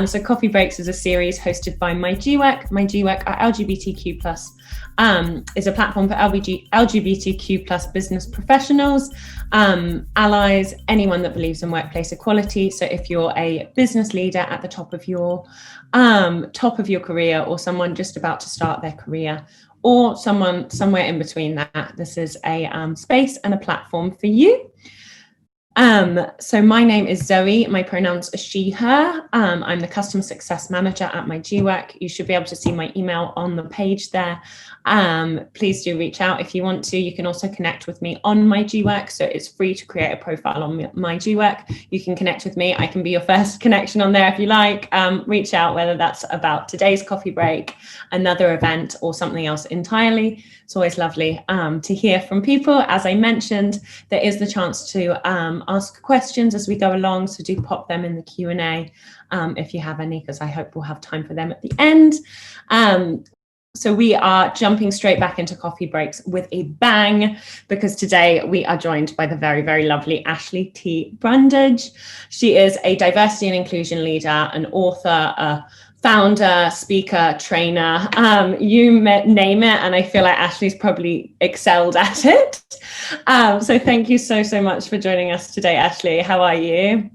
So Coffee Breaks is a series hosted by myGwork. myGwork are LGBTQ plus, is a platform for LGBTQ plus business professionals, allies, anyone that believes in workplace equality. So if you're a business leader at the top of your career, or someone just about to start their career, or someone somewhere in between that, this is a space and a platform for you. So my name is Zoe. My pronouns are she, her. I'm the customer success manager at myGwork. You should be able to see my email on the page there. Please do reach out if you want to. You can also connect with me on myGwork. So it's free to create a profile on myGwork. You can connect with me. I can be your first connection on there if you like. Reach out, whether that's about today's coffee break, another event, or something else entirely. It's always lovely to hear from people. As I mentioned, there is the chance to ask questions as we go along, so do pop them in the Q&A if you have any, because I hope we'll have time for them at the end. So we are jumping straight back into coffee breaks with a bang, because today we are joined by the very, very lovely Ashley T Brundage. She is a diversity and inclusion leader, an author, a founder, speaker, trainer, you name it, and I feel like Ashley's probably excelled at it. So thank you so much for joining us today, Ashley. How are you?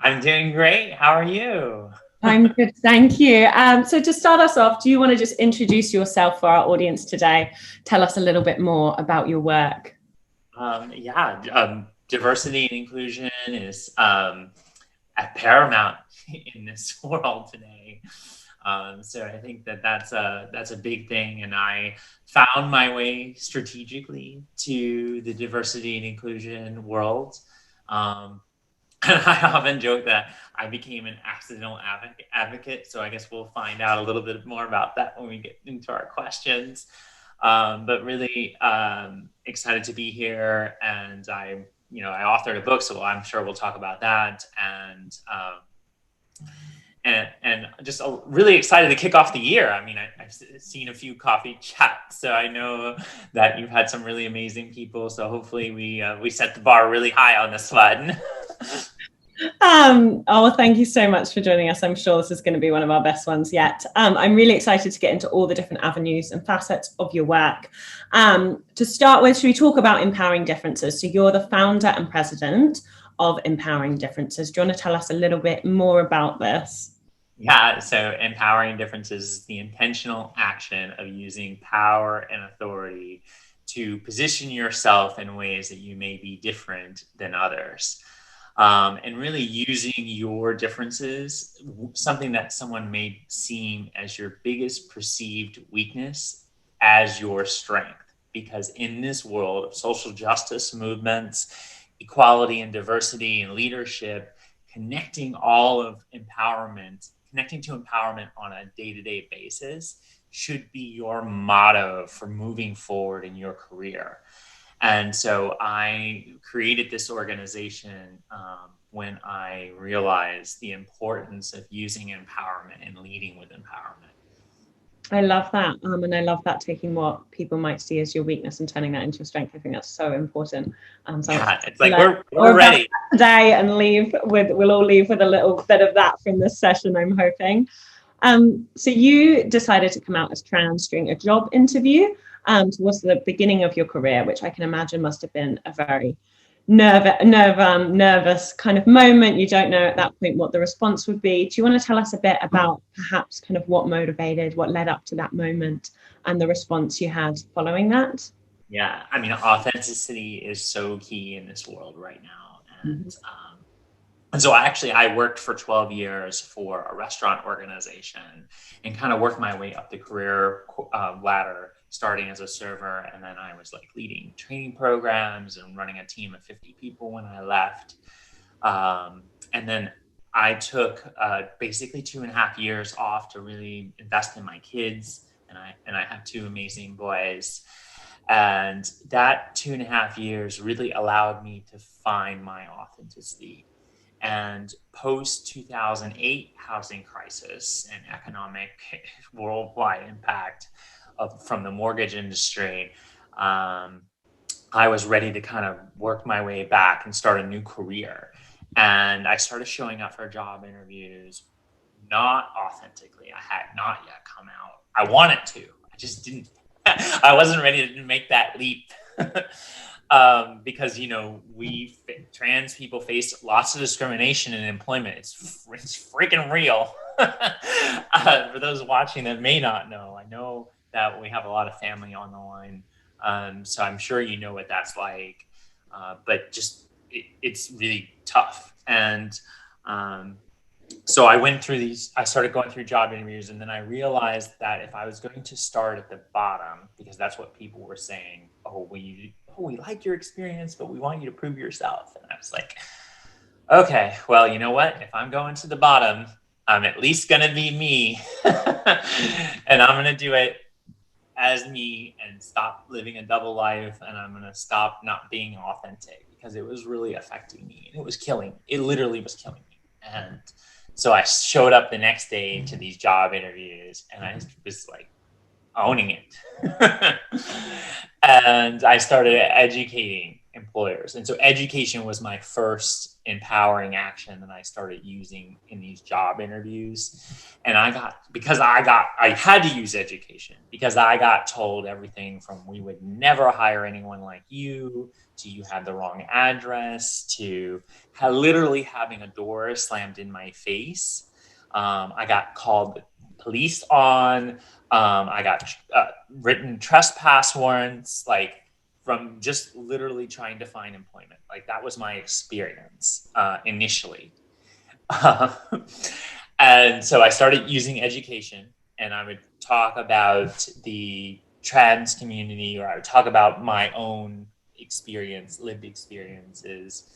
I'm doing great. How are you? I'm good, thank you. So to start us off, do you want to just introduce yourself for our audience today? Tell us a little bit more about your work. Diversity and inclusion is at paramount in this world today. So I think that's a big thing, and I found my way strategically to the diversity and inclusion world. And I often joke that I became an accidental advocate. So I guess we'll find out a little bit more about that when we get into our questions. But really excited to be here, and I authored a book, so I'm sure we'll talk about that. And just really excited to kick off the year. I mean, I've seen a few coffee chats, so I know that you've had some really amazing people. So hopefully we set the bar really high on this one. Thank you so much for joining us. I'm sure this is going to be one of our best ones yet. I'm really excited to get into all the different avenues and facets of your work. To start with, should we talk about Empowering Differences? So you're the founder and president of Empowering Differences. Do you want to tell us a little bit more about this? Yeah, so Empowering Differences is the intentional action of using power and authority to position yourself in ways that you may be different than others. And really using your differences, something that someone may seem as your biggest perceived weakness, as your strength. Because in this world of social justice movements, equality and diversity and leadership, connecting to empowerment on a day-to-day basis should be your motto for moving forward in your career. And so I created this organization when I realized the importance of using empowerment and leading with empowerment. I love that. And I love that, taking what people might see as your weakness and turning that into your strength. I think that's so important. It's like we're ready today, and we'll all leave with a little bit of that from this session, I'm hoping. So you decided to come out as trans during a job interview towards the beginning of your career, which I can imagine must have been a very nervous kind of moment. You don't know at that point what the response would be. Do you want to tell us a bit about perhaps kind of what led up to that moment and the response you had following that? Yeah, I mean, authenticity is so key in this world right now. And so I worked for 12 years for a restaurant organization and kind of worked my way up the career ladder, starting as a server. And then I was like leading training programs and running a team of 50 people when I left. And then I took basically 2.5 years off to really invest in my kids. And I have two amazing boys. And that 2.5 years really allowed me to find my authenticity. And post 2008 housing crisis and economic worldwide impact from the mortgage industry, I was ready to kind of work my way back and start a new career. And I started showing up for job interviews not authentically. I had not yet come out. I wanted to. I just didn't. I wasn't ready to make that leap. Because, you know, trans people face lots of discrimination in employment. It's freaking real. For those watching that may not know, I know that we have a lot of family on the line. So I'm sure you know what that's like. But just, it's really tough. And so I started going through job interviews, and then I realized that if I was going to start at the bottom, because that's what people were saying, we like your experience, but we want you to prove yourself. And I was like, okay, well, you know what? If I'm going to the bottom, I'm at least going to be me. And I'm going to do it as me and stop living a double life. And I'm going to stop not being authentic, because it was really affecting me. And it literally was killing me. And so I showed up the next day to these job interviews, and I was like owning it. And I started educating employers. And so education was my first empowering action that I started using in these job interviews. And I had to use education, because I got told everything from, we would never hire anyone like you, to you had the wrong address, to literally having a door slammed in my face. I got called police on. I got written trespass warrants, like, from just literally trying to find employment. Like, that was my experience initially. And so I started using education, and I would talk about the trans community, or I would talk about my own lived experiences.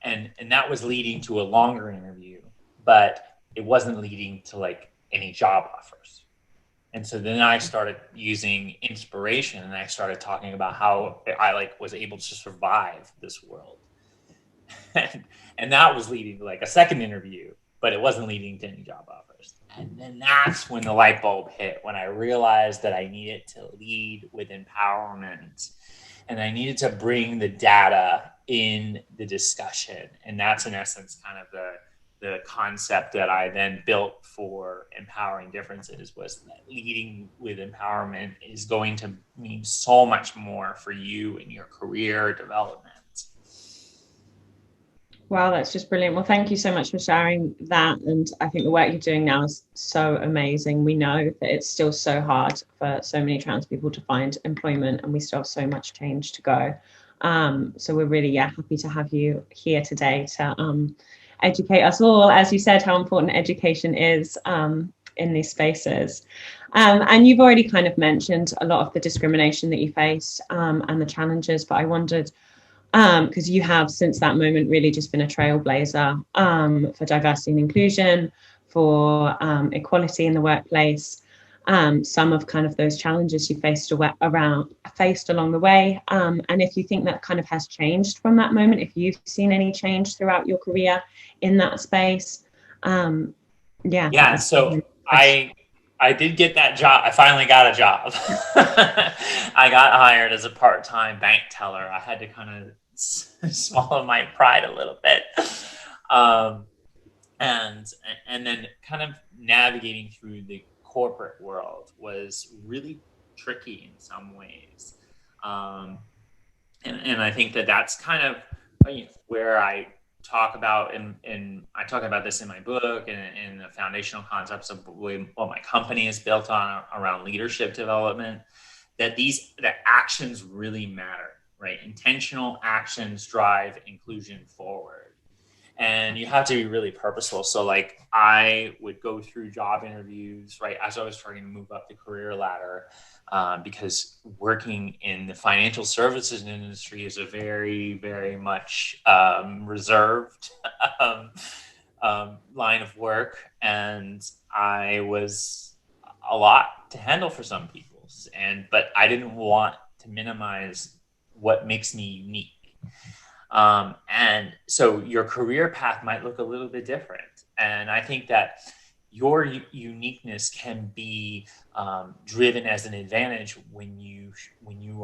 And that was leading to a longer interview, but it wasn't leading to like any job offers. And so then I started using inspiration, and I started talking about how I was able to survive this world. And that was leading to like a second interview, but it wasn't leading to any job offers. And then that's when the light bulb hit, when I realized that I needed to lead with empowerment, and I needed to bring the data in the discussion. And that's in essence kind of the concept that I then built for Empowering Differences, was that leading with empowerment is going to mean so much more for you in your career development. Wow, that's just brilliant. Well, thank you so much for sharing that. And I think the work you're doing now is so amazing. We know that it's still so hard for so many trans people to find employment, and we still have so much change to go. So we're really happy to have you here today to educate us all, as you said, how important education is in these spaces. And you've already kind of mentioned a lot of the discrimination that you face and the challenges, but I wondered, because you have since that moment really just been a trailblazer for diversity and inclusion, for equality in the workplace. Some of kind of those challenges you faced along the way, and if you think that kind of has changed from that moment, if you've seen any change throughout your career in that space. So I did get that job. I finally got a job. I got hired as a part-time bank teller. I had to kind of swallow my pride a little bit. And then kind of navigating through the corporate world was really tricky in some ways. And I think that's kind of where I talk about, and I talk about this in my book, and the foundational concepts of what my company is built on around leadership development, that actions really matter, right? Intentional actions drive inclusion forward. And you have to be really purposeful. So like I would go through job interviews, right, as I was trying to move up the career ladder, because working in the financial services industry is a very, very much reserved line of work. And I was a lot to handle for some people. But I didn't want to minimize what makes me unique. And so your career path might look a little bit different. And I think that your uniqueness can be driven as an advantage when you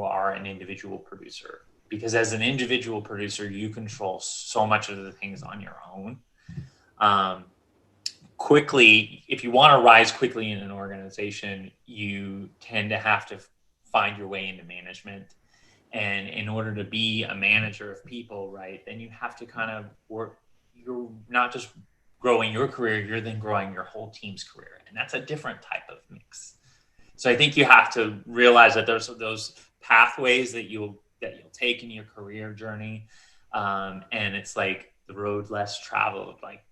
are an individual producer, because as an individual producer, you control so much of the things on your own. quickly, if you want to rise quickly in an organization, you tend to have to find your way into management. And in order to be a manager of people, right, then you have to kind of work, you're not just growing your career, you're then growing your whole team's career. And that's a different type of mix. So I think you have to realize that there's those pathways that you'll take in your career journey. And it's like the road less traveled. Like,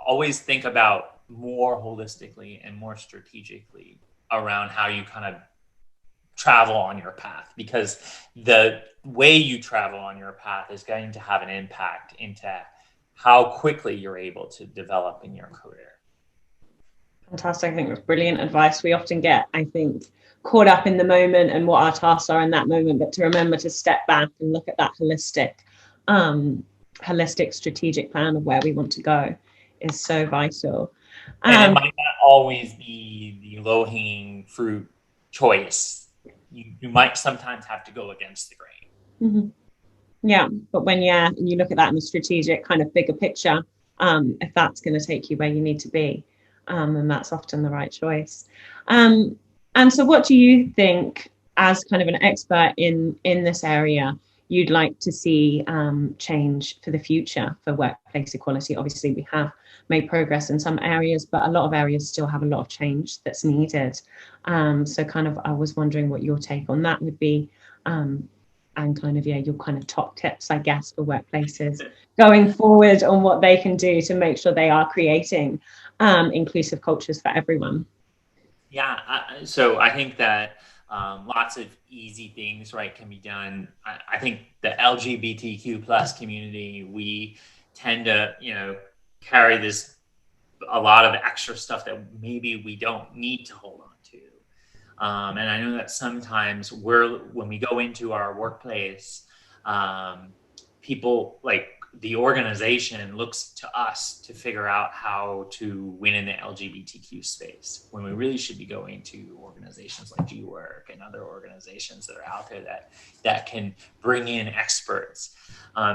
always think about more holistically and more strategically around how you kind of travel on your path, because the way you travel on your path is going to have an impact into how quickly you're able to develop in your career. Fantastic. I think that's brilliant advice. We often get, I think, caught up in the moment and what our tasks are in that moment, but to remember to step back and look at that holistic strategic plan of where we want to go is so vital. And it might not always be the low-hanging fruit choice. You might sometimes have to go against the grain. Mm-hmm. Yeah, but when you look at that in a strategic kind of bigger picture, if that's going to take you where you need to be, then that's often the right choice. And so what do you think, as kind of an expert in this area, you'd like to see change for the future for workplace equality? Obviously, we have made progress in some areas, but a lot of areas still have a lot of change that's needed. So kind of, I was wondering what your take on that would be, and kind of, your kind of top tips, I guess, for workplaces going forward on what they can do to make sure they are creating inclusive cultures for everyone. Yeah, so I think that lots of easy things, right, can be done. I think the LGBTQ plus community, we tend to, carry a lot of extra stuff that maybe we don't need to hold on to. And I know that sometimes when we go into our workplace, people, like, the organization looks to us to figure out how to win in the LGBTQ space, when we really should be going to organizations like myGwork and other organizations that are out there that can bring in experts.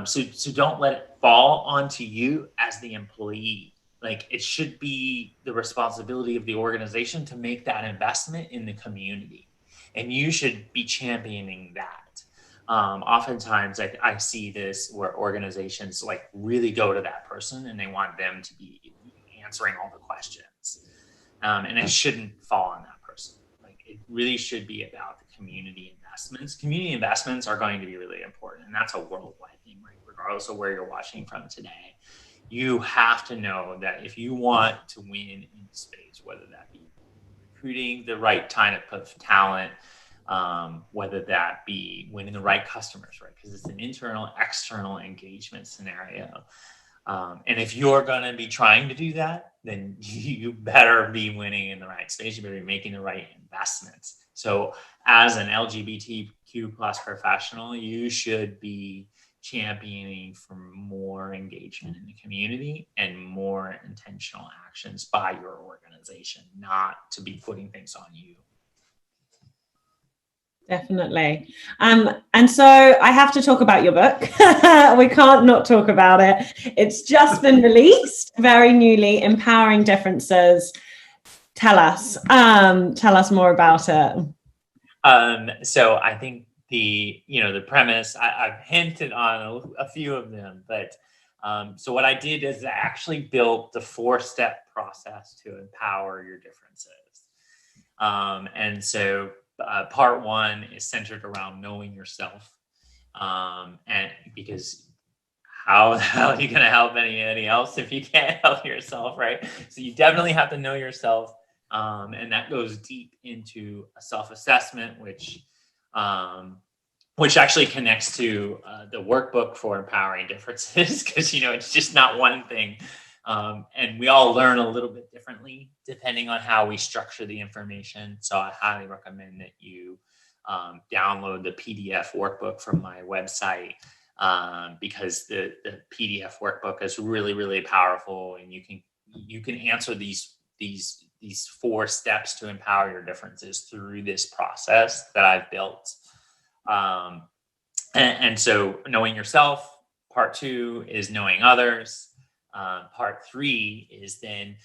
So don't let it fall onto you as the employee. Like, it should be the responsibility of the organization to make that investment in the community, and you should be championing that. Oftentimes I see this where organizations like really go to that person and they want them to be answering all the questions. And it shouldn't fall on that person. Like, it really should be about the community investments. Community investments are going to be really important, and that's a worldwide thing, right? Regardless of where you're watching from today, you have to know that if you want to win in space, whether that be recruiting the right type of talent, whether that be winning the right customers, right? Because it's an internal, external engagement scenario. And if you're going to be trying to do that, then you better be winning in the right space. You better be making the right investments. So as an LGBTQ plus professional, you should be championing for more engagement in the community and more intentional actions by your organization, not to be putting things on you. Definitely. And so I have to talk about your book. We can't not talk about it. It's just been released very newly, Empowering Differences. Tell us more about it. So I think the premise, I've hinted on a few of them, but so what I did is I actually built the 4-step process to empower your differences. And so part 1 is centered around knowing yourself. And because how are you going to help anybody else if you can't help yourself, right? So you definitely have to know yourself. And that goes deep into a self-assessment, which actually connects to the workbook for Empowering Differences, because, it's just not one thing. And we all learn a little bit differently depending on how we structure the information. So I highly recommend that you download the PDF workbook from my website, because the PDF workbook is really, really powerful, and you can answer these 4 steps to empower your differences through this process that I've built. And so knowing yourself, part 2 is knowing others. Part 3 is then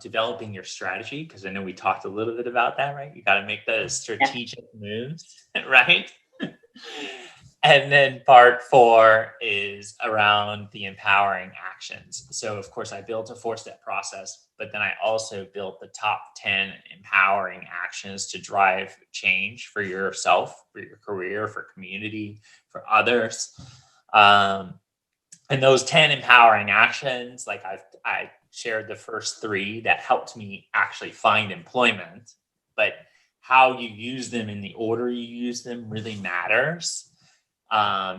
developing your strategy, because I know we talked a little bit about that, right? You got to make those strategic moves, right? And then part 4 is around the empowering actions. So, of course, I built a 4-step process, but then I also built the top 10 empowering actions to drive change for yourself, for your career, for community, for others. And those 10 empowering actions, like I shared the first 3 that helped me actually find employment, but how you use them in the order you use them really matters.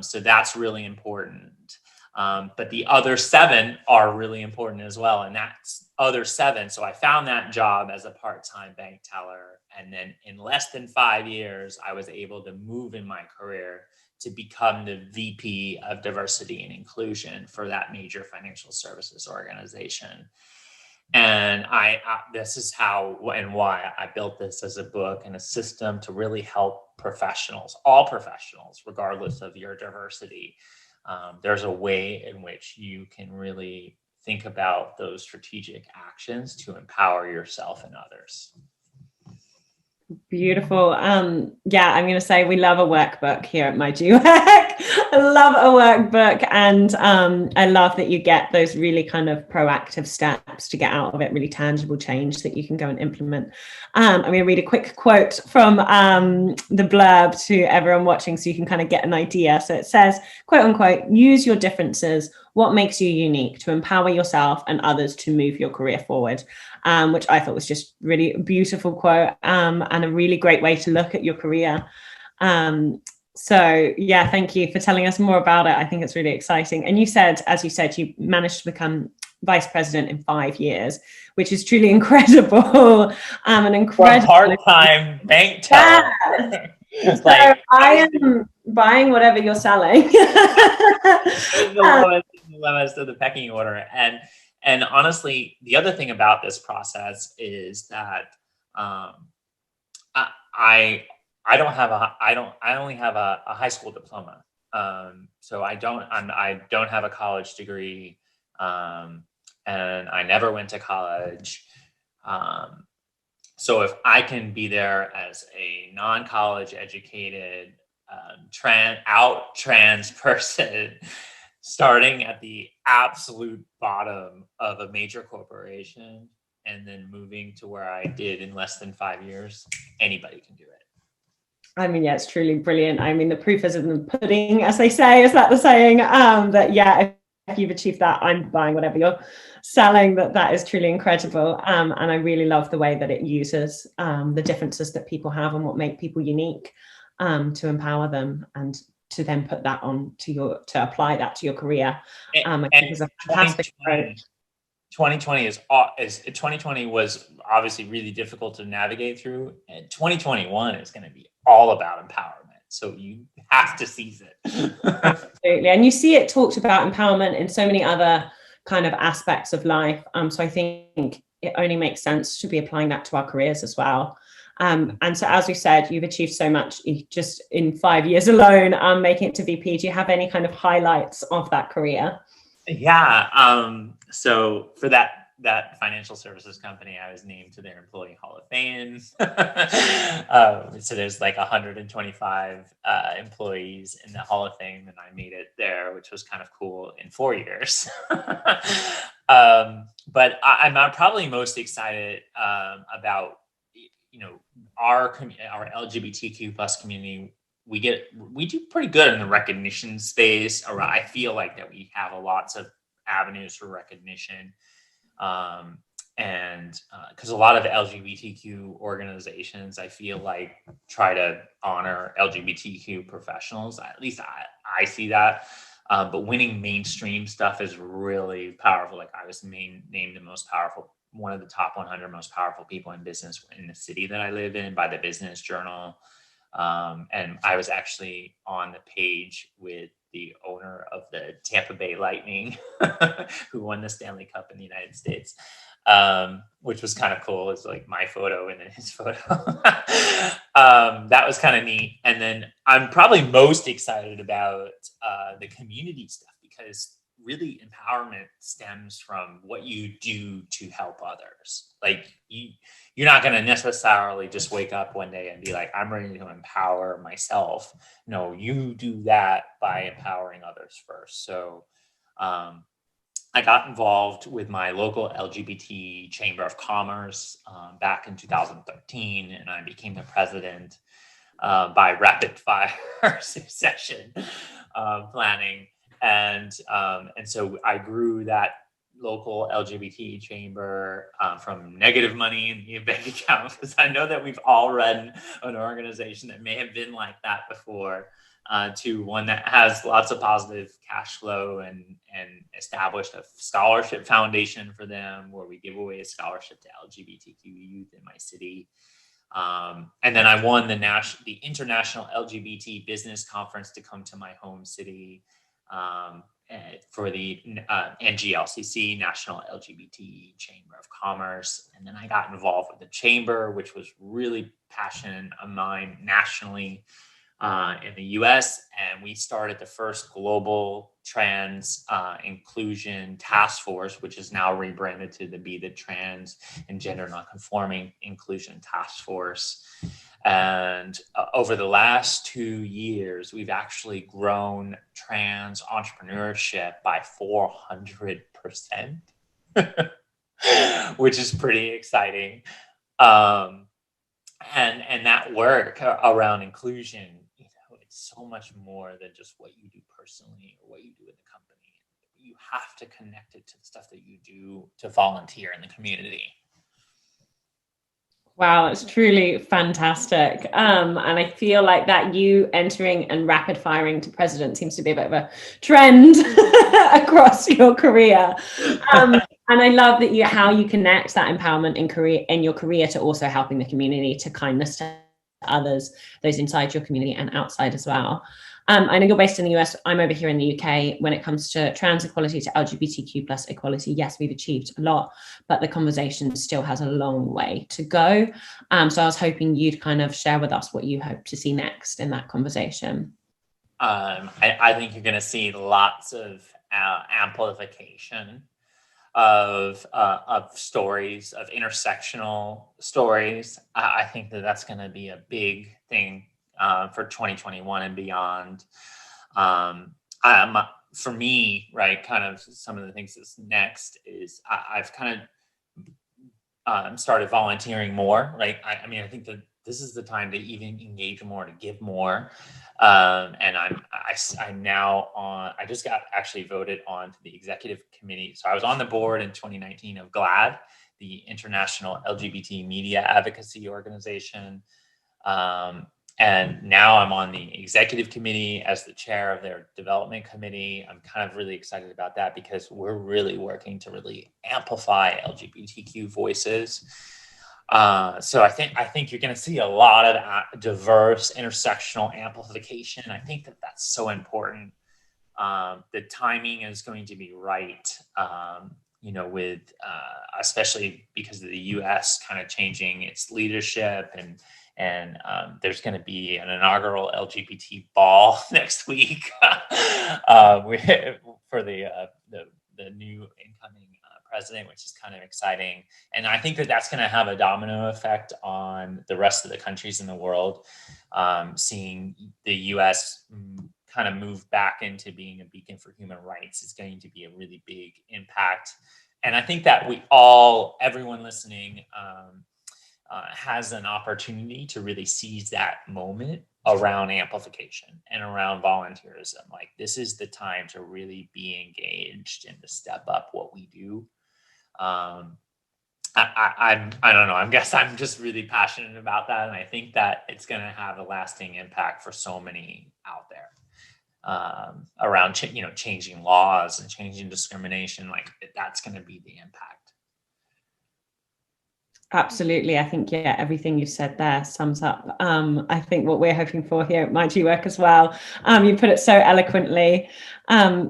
So that's really important. But the other 7 are really important as well. And that's other 7. So I found that job as a part-time bank teller. And then in less than 5 years, I was able to move in my career to become the VP of diversity and inclusion for that major financial services organization. And this is how and why I built this as a book and a system to really help professionals, all professionals, regardless of your diversity. There's a way in which you can really think about those strategic actions to empower yourself and others. Beautiful. Yeah, I'm going to say we love a workbook here at myGwork. I love a workbook, and I love that you get those really kind of proactive steps to get out of it, really tangible change that you can go and implement. I'm going to read a quick quote from the blurb to everyone watching so you can kind of get an idea. So it says, quote unquote, use your differences, what makes you unique, to empower yourself and others to move your career forward. Which I thought was just really a beautiful quote, and a really great way to look at your career. So yeah, thank you for telling us more about it. I think it's really exciting. And you said, as you said, you managed to become vice president in 5 years, which is truly incredible. An incredible part-time bank teller. Yeah. So I am buying whatever you're selling. the lowest of the pecking order. And honestly, the other thing about this process is that I only have a high school diploma. So I don't have a college degree, and I never went to college. So if I can be there as a non-college educated trans person, starting at the absolute bottom of a major corporation and then moving to where I did in less than 5 years, anybody can do it. I mean, yeah, it's truly brilliant. I mean, the proof is in the pudding, as they say. Is that the saying? That yeah, if you've achieved that, I'm buying whatever you're selling. That is truly incredible. And I really love the way that it uses the differences that people have and what make people unique, to empower them and to then put that on to apply that to your career. I think it's a fantastic approach. 2020 was obviously really difficult to navigate through, and 2021 is going to be all about empowerment. So you have to seize it. Absolutely. And you see it talked about empowerment in so many other kind of aspects of life. So I think it only makes sense to be applying that to our careers as well. And so, as we said, you've achieved so much just in 5 years alone, making it to VP. Do you have any kind of highlights of that career? Yeah. So for that financial services company, I was named to their Employee Hall of Fame. So there's like 125 employees in the Hall of Fame, and I made it there, which was kind of cool in 4 years. But I'm probably most excited about, our LGBTQ plus community. We do pretty good in the recognition space. I feel like that we have lots of avenues for recognition. And because a lot of LGBTQ organizations, I feel like, try to honor LGBTQ professionals. At least I see that. But winning mainstream stuff is really powerful. Like, I was named one of the top 100 most powerful people in business in the city that I live in by the Business Journal. And I was actually on the page with the owner of the Tampa Bay Lightning, who won the Stanley Cup in the United States, which was kind of cool. It's like my photo and then his photo. That was kind of neat. And then I'm probably most excited about the community stuff, because really empowerment stems from what you do to help others. Like you're not going to necessarily just wake up one day and be like, I'm ready to empower myself. No, you do that by empowering others first. So I got involved with my local LGBT Chamber of Commerce back in 2013, and I became the president by rapid fire succession planning. And so I grew that local LGBT chamber from negative money in the bank account, because I know that we've all run an organization that may have been like that before, to one that has lots of positive cash flow, and established a scholarship foundation for them where we give away a scholarship to LGBTQ youth in my city. And then I won the International LGBT Business Conference to come to my home city for the NGLCC, National LGBT Chamber of Commerce. And then I got involved with the chamber, which was really passionate of mine nationally in the US. And we started the first global trans inclusion task force, which is now rebranded to be the Trans and Gender Nonconforming Inclusion Task Force. And over the last 2 years, we've actually grown trans entrepreneurship by 400%, which is pretty exciting. And that work around inclusion, it's so much more than just what you do personally or what you do in the company. You have to connect it to the stuff that you do to volunteer in the community. Wow, it's truly fantastic. And I feel like that you entering and rapid firing to president seems to be a bit of a trend across your career. And I love that how you connect that empowerment in your career to also helping the community, to kindness to others, those inside your community and outside as well. I know you're based in the US. I'm over here in the UK. When it comes to trans equality, to LGBTQ plus equality, yes, we've achieved a lot, but the conversation still has a long way to go. So I was hoping you'd kind of share with us what you hope to see next in that conversation. I think you're going to see lots of amplification of stories, of intersectional stories. I think that's going to be a big thing for 2021 and beyond. For me, right, kind of some of the things that's next is I've kind of started volunteering more, right? I mean, I think that this is the time to even engage more, to give more. And I'm now on, I just got actually voted on to the executive committee. So I was on the board in 2019 of GLAAD, the International LGBT Media Advocacy Organization. And now I'm on the executive committee as the chair of their development committee. I'm kind of really excited about that because we're really working to really amplify LGBTQ voices. So I think you're going to see a lot of diverse intersectional amplification. I think that that's so important. The timing is going to be right, with especially because of the U.S. kind of changing its leadership, and there's going to be an inaugural LGBT ball next week for the new incoming president, which is kind of exciting. And I think that that's going to have a domino effect on the rest of the countries in the world, seeing the U.S. kind of move back into being a beacon for human rights is going to be a really big impact. And I think that everyone listening, has an opportunity to really seize that moment around amplification and around volunteerism. Like, this is the time to really be engaged and to step up what we do. I don't know. I guess I'm just really passionate about that, and I think that it's going to have a lasting impact for so many out there around changing laws and changing discrimination. Like, that's going to be the impact. Absolutely. I think, everything you've said there sums up, I think, what we're hoping for here at myGwork as well. You put it so eloquently.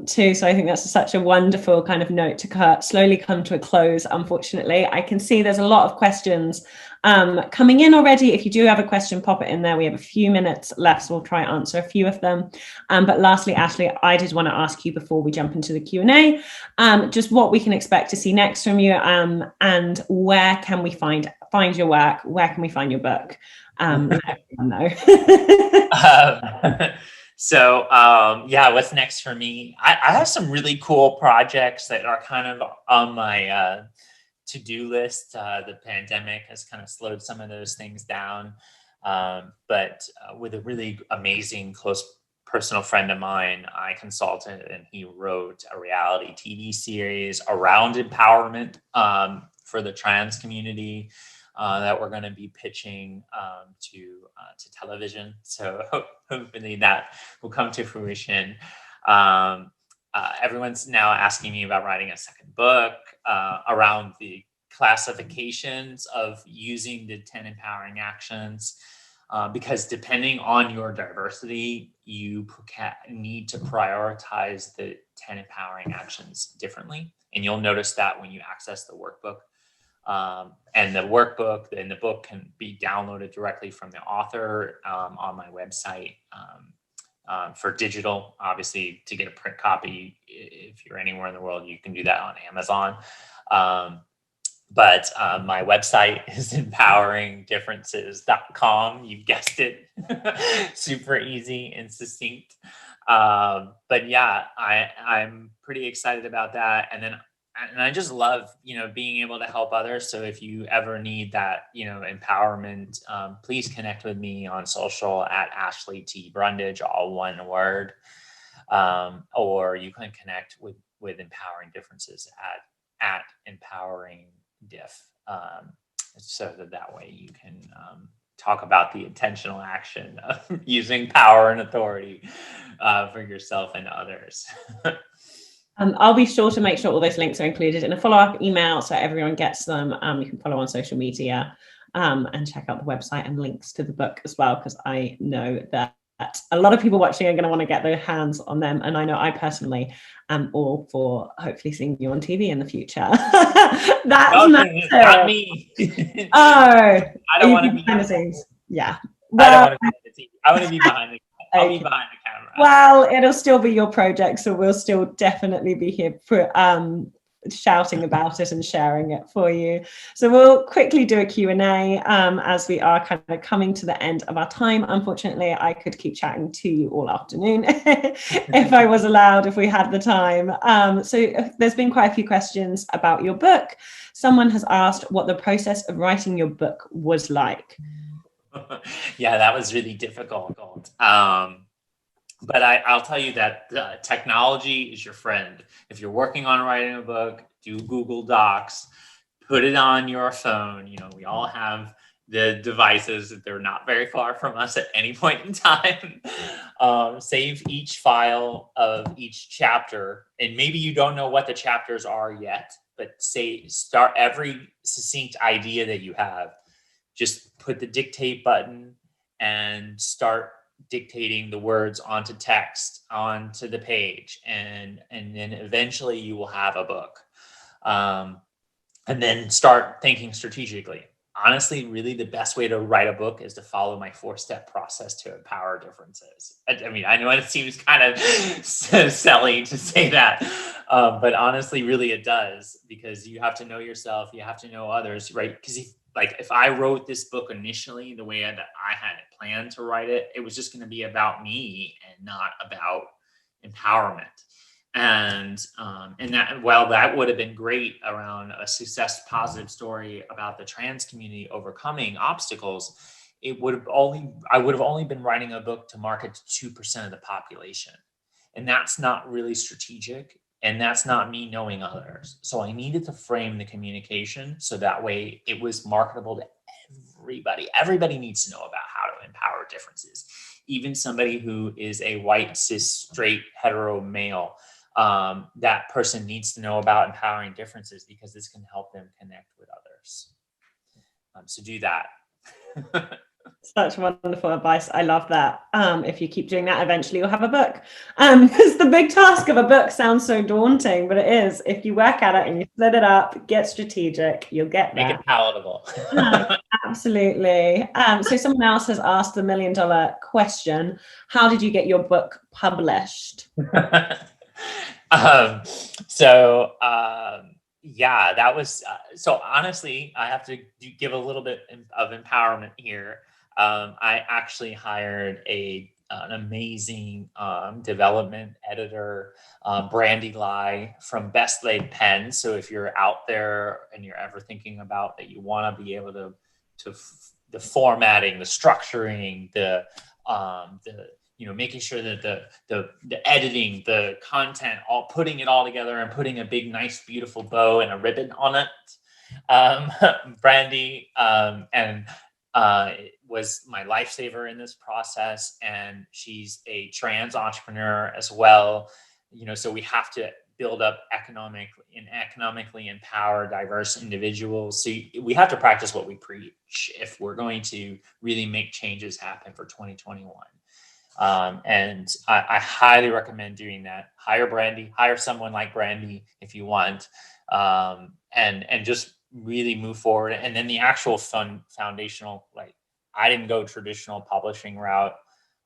too. So I think that's such a wonderful kind of note to slowly come to a close. Unfortunately, I can see there's a lot of questions coming in already. If you do have a question, pop it in there. We have a few minutes left, so we'll try and answer a few of them. But lastly, Ashley, I did want to ask you before we jump into the Q&A, just what we can expect to see next from you, and where can we find your work? Where can we find your book? Let everyone know. So what's next for me? I have some really cool projects that are kind of on my to-do list. The pandemic has kind of slowed some of those things down. But with a really amazing close personal friend of mine, I consulted and he wrote a reality TV series around empowerment for the trans community that we're going to be pitching to television. So hopefully that will come to fruition. Everyone's now asking me about writing a second book around the classifications of using the 10 empowering actions, because depending on your diversity, you need to prioritize the 10 empowering actions differently. And you'll notice that when you access the workbook. And the workbook and the book can be downloaded directly from the author on my website. For digital, obviously, to get a print copy, if you're anywhere in the world, you can do that on Amazon. But my website is empoweringdifferences.com. You guessed it. Super easy and succinct. But yeah, I'm pretty excited about that. And I just love, being able to help others. So if you ever need that, empowerment, please connect with me on social at Ashley T Brundage, all one word. Or you can connect with Empowering Differences at Empowering Diff. So that way you can talk about the intentional action of using power and authority for yourself and others. I'll be sure to make sure all those links are included in a follow-up email so everyone gets them. You can follow on social media and check out the website and links to the book as well, because I know that a lot of people watching are going to want to get their hands on them. And I know I personally am all for hopefully seeing you on TV in the future. That's not me. Oh, I don't want to be behind the scenes. Yeah. Well, I don't want to be on the TV. I want to be behind the I'll be behind the camera. Well, it'll still be your project, so we'll still definitely be here shouting about it and sharing it for you. So we'll quickly do a Q&A as we are kind of coming to the end of our time. Unfortunately, I could keep chatting to you all afternoon if I was allowed, if we had the time. So there's been quite a few questions about your book. Someone has asked what the process of writing your book was like. Yeah, that was really difficult. But I'll tell you that technology is your friend. If you're working on writing a book, do Google Docs, put it on your phone. We all have the devices. They're not very far from us at any point in time. Save each file of each chapter. And maybe you don't know what the chapters are yet, but start every succinct idea that you have. Just put the dictate button and start dictating the words onto text, onto the page, and then eventually you will have a book. And then start thinking strategically. Honestly, really the best way to write a book is to follow my 4-step process to empower differences. I mean, I know it seems kind of silly to say that, but honestly, really it does, because you have to know yourself, you have to know others, right? Because if I wrote this book initially the way that I had planned to write it, it was just going to be about me and not about empowerment. And that would have been great around a success positive story about the trans community overcoming obstacles. I would have only been writing a book to market to 2% of the population. And that's not really strategic. And that's not me knowing others. So I needed to frame the communication so that way it was marketable to everybody. Everybody needs to know about how to empower differences. Even somebody who is a white, cis, straight, hetero male, that person needs to know about empowering differences, because this can help them connect with others. So do that. Such wonderful advice. I love that. If you keep doing that, eventually you'll have a book. Because the big task of a book sounds so daunting, but it is. If you work at it and you split it up, get strategic, you'll get there. Make it palatable. Absolutely. So someone else has asked the $1 million question. How did you get your book published? Yeah, that was, so honestly, I have to give a little bit of empowerment here. I actually hired an amazing development editor, Brandy Lai from Best Laid Pen. So if you're out there and you're ever thinking about that, you want to be able to the formatting, the structuring, the making sure that the editing, the content, all putting it all together and putting a big, nice, beautiful bow and a ribbon on it. Brandy was my lifesaver in this process, and she's a trans entrepreneur as well. So we have to build up economically empowered, diverse individuals. So we have to practice what we preach if we're going to really make changes happen for 2021. And I highly recommend doing that. Hire someone like Brandy if you want, and just really move forward. And then the actual foundational, like, I didn't go traditional publishing route.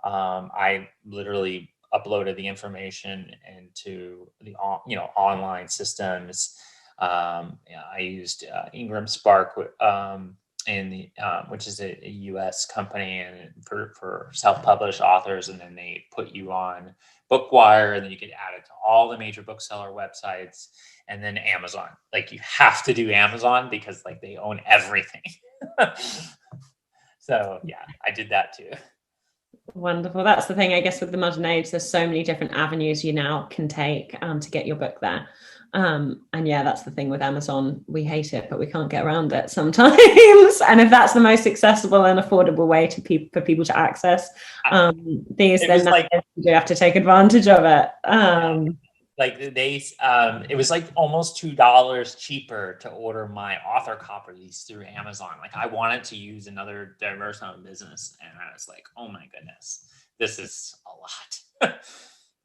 I literally uploaded the information into the online systems. I used Ingram Spark, which is a U.S. company, and for self-published authors, and then they put you on BookWire, and then you get added to all the major bookseller websites, and then Amazon. Like, you have to do Amazon because like they own everything. So yeah, I did that too. Wonderful. That's the thing, I guess, with the modern age. There's so many different avenues you now can take to get your book there. And yeah, that's the thing with Amazon. We hate it, but we can't get around it sometimes. And if that's the most accessible and affordable way for people to access these, then you do have to take advantage of it. It was like almost $2 cheaper to order my author copies through Amazon. Like, I wanted to use another diverse business, and I was like, oh my goodness, this is a lot.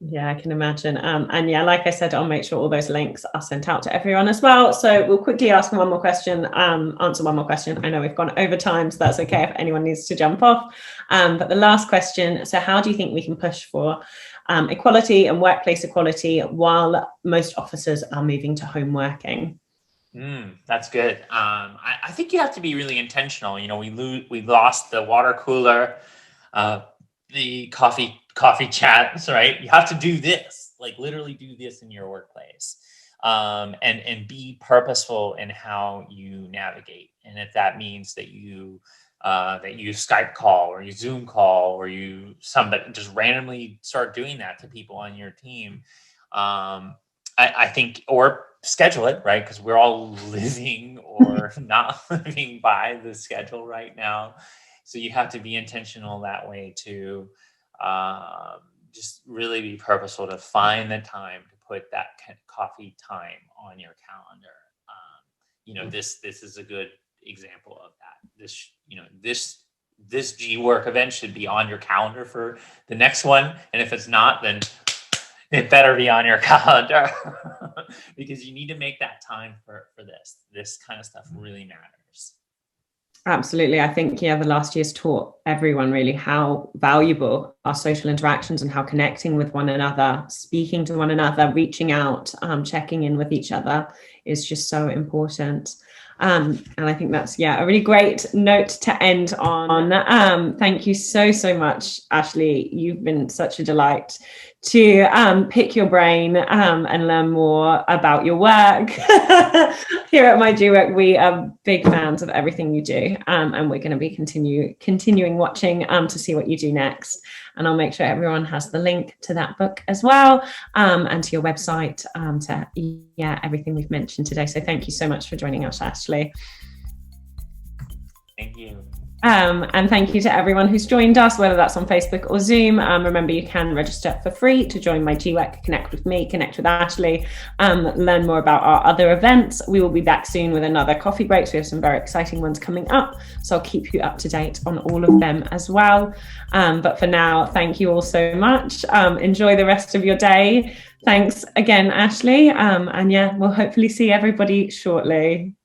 Yeah, I can imagine. And yeah, like I said, I'll make sure all those links are sent out to everyone as well. So we'll quickly answer one more question. I know we've gone over time, so that's okay if anyone needs to jump off. But the last question, so how do you think we can push for equality and workplace equality while most officers are moving to home working? That's good. I think you have to be really intentional. We lost the water cooler, the coffee chats, right? You have to do this, like literally do this in your workplace, and be purposeful in how you navigate. And if that means that you Skype call or you Zoom call or somebody just randomly start doing that to people on your team, I think, or schedule it, right? Because we're all living or not living by the schedule right now. So you have to be intentional that way too. Just really be purposeful to find the time to put that kind of coffee time on your calendar. This is a good example of that. This G-Work event should be on your calendar for the next one. And if it's not, then it better be on your calendar because you need to make that time for this. This kind of stuff really matters. Absolutely. I think, the last year's taught everyone really how valuable our social interactions and how connecting with one another, speaking to one another, reaching out, checking in with each other is just so important. And I think that's, a really great note to end on. Thank you so much, Ashley. You've been such a delight to pick your brain and learn more about your work. Here at myGwork, we are big fans of everything you do, and we're going to be continuing watching to see what you do next. And I'll make sure everyone has the link to that book as well, and to your website, to everything we've mentioned today. So thank you so much for joining us, Ashley. Thank you. And thank you to everyone who's joined us, whether that's on Facebook or Zoom. Remember, you can register for free to join myGwork, connect with me, connect with Ashley, learn more about our other events. We will be back soon with another coffee breaks. We have some very exciting ones coming up, so I'll keep you up to date on all of them as well. But for now, thank you all so much. Enjoy the rest of your day. Thanks again, Ashley. And yeah, we'll hopefully see everybody shortly.